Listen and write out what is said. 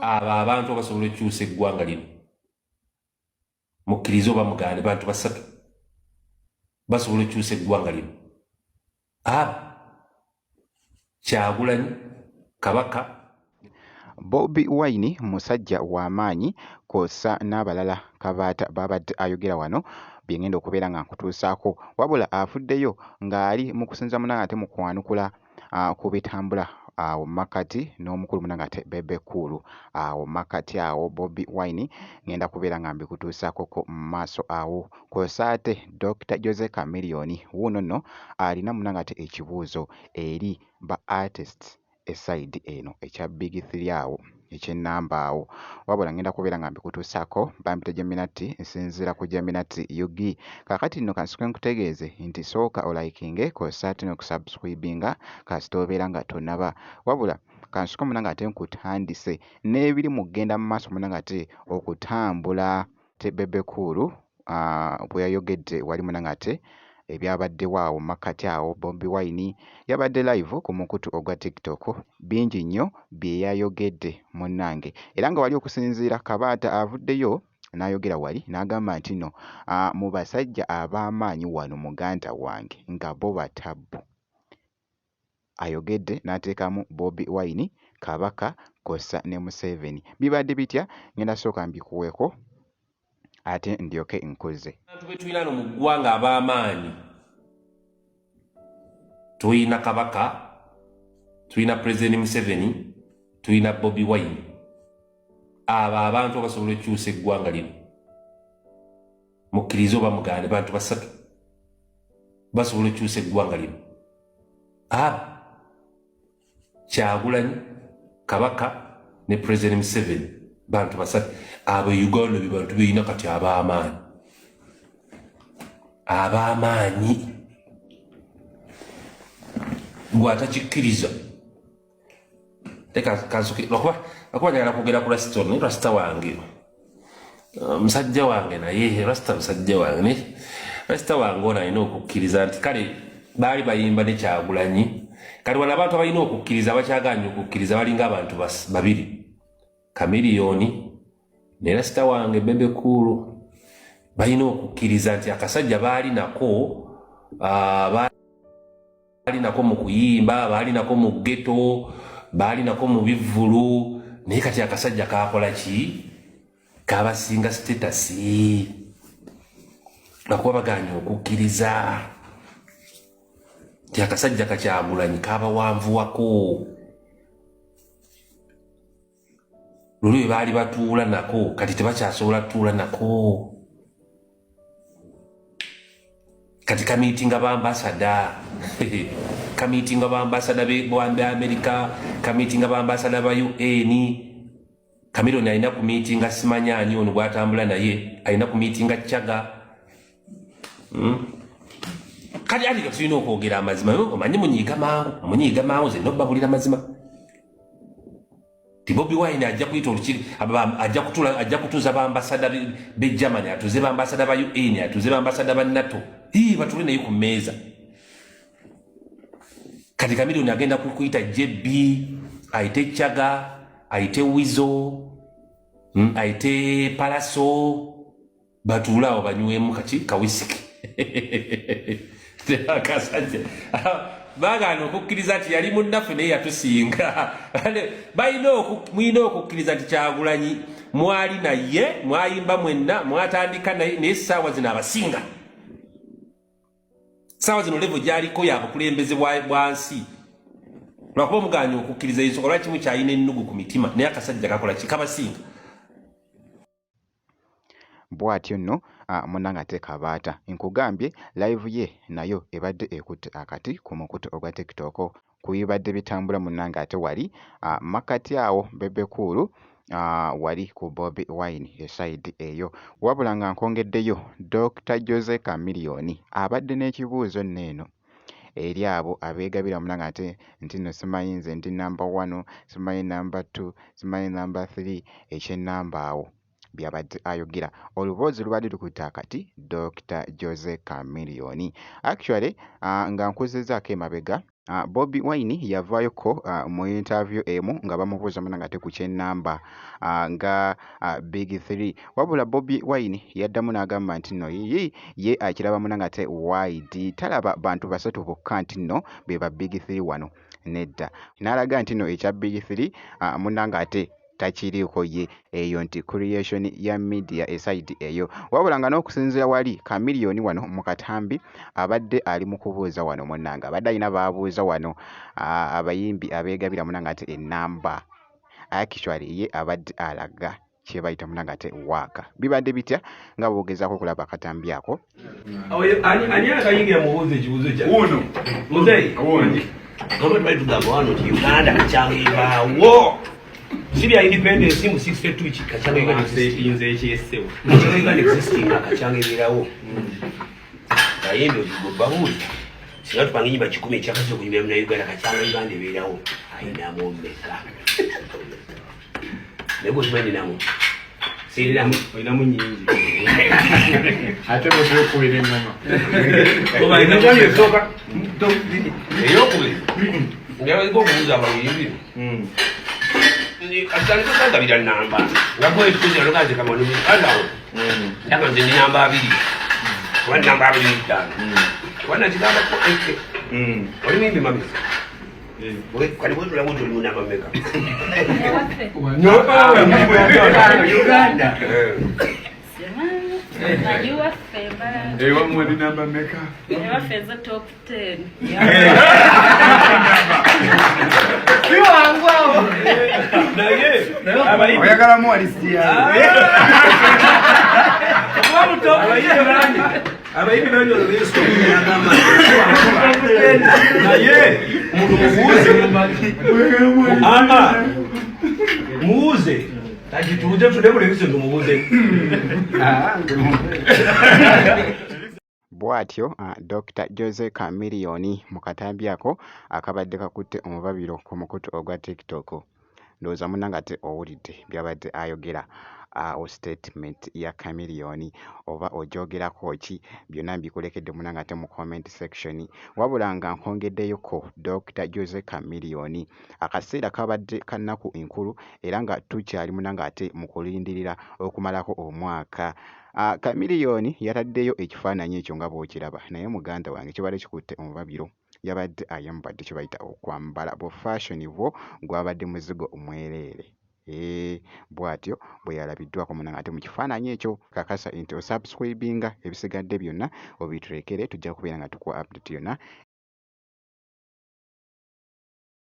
abo abantu abasobola okukyusa eggwanga lino mukkirize oba mugaane bantu basatu basobola okukyusa eggwanga lino abo Kyagulanyi Kabaka Bobi Wine musajja w'amaanyi kw'ossa n'abalala Kabaata babadde ayogera wano bye ngenda okubeera nga nkutuusaako wabula afuddeyo ng'ali mu kusinza munange ate mu kwanukula ku bitambula awo makkati n'omukulu munange ate Bebe Cool awo makkati awo Bobi Wine ngenda kubeera nga mbikutuusaakoko mu maaso awo kw'ossa ate Dr. Jose Chameleone wuuno nno alina munange ate ekibuuzo eri ba artists eside eno ekya Big 3 awo eky'ennamba awo wabula ngenda kubeera nga mbikutuusaako bampita Geminati nsinziira ku Geminati Yugi kaakati nno kansooke nkutegeeze nti sooka olaikinge kw'ossa ate n'okusubscribinga kasita obeera nga tonnaba wabula kansooke munange ate nkutandise n'ebiri mu kugenda mu maaso munange ate okutambula te Bebe Cool bwe yayogedde wali munange ate ebyabaddewo awo makkati awo Bobi Wine yabadde live ku mukutu ogwa TikTok bingi nnyo bye yayogedde munnange era nga wali okusinziira Kabaata avuddeyo n'ayogera wali n'agamba nti nno mu basajja ab'amaanyi wano muganda wange nga bo batabbu ayogedde n'ateekamu Bobi Wine Kabaka kw'ossa ne Museveni bibadde bitya ngenda sooka mbikuweeko ate ndyoke nkuze abantu be tulina no mu ggwanga ab'amaanyi tulina Kabaka tulina President Museveni tulina Bobi Wine abo abantu abasobola okukyusa eggwanga lino mukkirize oba mugaane bantu basatu basobola okukyusa eggwanga lino abo Kyagulanyi Kabaka ne President Museveni bantu basatu abo Uganda be bantu beyina kati ab'amaanyi gwatakikkiriza lwakuba njagala kwogera ku Rasita naye Rasita wange musajja wange naye Rasita musajja wange naye Rasita wange ono alina okukkiriza nti kale baali bayimba ne Kyagulanyi kati wano abantu abalina okukkiriza abakyaganya okukkiriza balinga abantu babiri Chameleone ne Rasita wange Bebe Cool balina okukkiriza nti akasajja baali nako mu kuyimba baali nako mu ghetto baali nako mu bivvulu naye kati akasajja kakola ki kabasinga status lwakuba baganya okukkiriza nti akasajja Kyagulanyi kabawanvuwako luli we baali batuula nako kati tebakyasobola tuula nako kati kamiitinga bambasada kamiitinga bambasada b'Amerika kamiitinga bambasada ba UN Chameleone alina ku miitinga simanya ani ono gwatambula naye alina ku miitinga Kyaga kati ati tulina okwogera amazima omanyi munyiiga mangu ze nobabulira mazima Bobi Wine ajja kuyita olukiri ajja kutuuza bambasada be Germany atuze bambasada ba UN atuze bambasada ba NATO batule naye ku mmeeza kati Chameleone agenda kuyita JB ayite Kyaga ayite Wizo ayite Palaso batuulaawo banywemu kawisiki akasajja bagana okukkiriza nti yali munnaffe naye yatusinga mwina okukkiriza nti Kyagulanyi mwali naye mwayimba mwenna mwatandika naye essaawa zino abasinga saawa zino levo gyaliko yabukulembeze bwansi lwakuba omuganya okukkiriza ensonga lwaki kimu kyalina ennugu ku mitima naye akasajja kakola kikabasinga bw'atyo nno munnange ate Kabaata nkugambye live ye nayo ebadde ekutte akati ku mukutu ogwa TikTok kubibadde bitambula munnange ate wali makkati awo Bebe Cool wali ku Bobi Wine eside eyo wabula nga nkongeddeyo Dr. Jose Chameleone abadde n'ekibuuzo nneeno eri abo abeegabira munnange ate nti nno simanyi nze ndi number 1 simanyi number 2 simanyi number 3 eky'ennamba awo byabadde ayogera oluboozi lubadde lukutte akati Dr. Jose Chameleone actually nga nkuzizzaako emabega Bobi Wine yavaayoko mu interview emu nga bamubuuza munange ate ku kyennamba nga Big 3 wabula Bobi Wine yaddamu n'agamba nti nno ye akiraba munange ate wide talaba bantu basatu bokka nti nno be ba Big 3 wano nedda n'alaga nti nno ekya Big 3 munange ate takiriiko ye eyo nti creation ya media eside eyo wabula nga n'okusinziira wali Chameleone wano mu katambi abadde ali mu kubuuza wano munnange abadde alina baabuuza wano abayimbi abeegabira munange ate ennamba actually ye abadde alaga kye bayita munange ate waaka bibadde bitya nga boogezaako okulaba akatambi ako ani akayingira mubuuza ekibuuzo kya uno muzeyi gavumenti bali tugamba wano nti Uganda kacyangibaawo Syria independence mu 62 kacyanga inze ekyesewo kacyanga existing kacyanga ebirawo bayimbe babuuza singa tupange nyimba 10 ekyakasi okuyimbira mu Uganda kacyanga Uganda ebirawo ayinamu mmeka nebo simanyi namu siriramu oyinamu nyingi ate bwekuwera engoma oba engoma esooka eyokubiri ngaiko okubuuza abayimbi atandika kwagabira namba ngako ekituzi alokaze kamanu andawo yaga nze ndi namba 2 kuba namba 25 wana kigamba ko eke oli mimbi mabisi kali bwetula bwetuli mu namba mmeka Uganda ewamwe namba mmeka ewafeza top 10 oyagalamu walisitiya abayimbi banyo olweso yagamba naye omuntu mubuuze tajituuze tudemulebise tumubuuze bw'atyo Dr. Jose Chameleone mu katambi ako akabadde kakutte omubabiro ku mukutu ogwa TikTok ndowooza munnange ate owulidde byabadde ayogera statement ya Chameleone oba ogyogerako ki byonna mbikulekedde munnange ate mu comment section wabula nga nkongeddeyoko Dr. Jose Chameleone akaseera kabadde kannaku enkulu era nga tukyali munnange ate mu kulindirira okumalako omwaka Chameleone yataddeyo ekifaananyi ekyo nga bw'okiraba naye muganda wange kibadde kikutte omubabiro yabadde ayambadde kye bayita okwambala bufashion bwo gwabadde muzigo omwereere bw'atyo bwe yalabiddwako munnange ate mu kifaananyi ekyo kakasa nti osubscribinga ebisigadde byonna obiturekere tujja kubeera nga tukuwa update yonna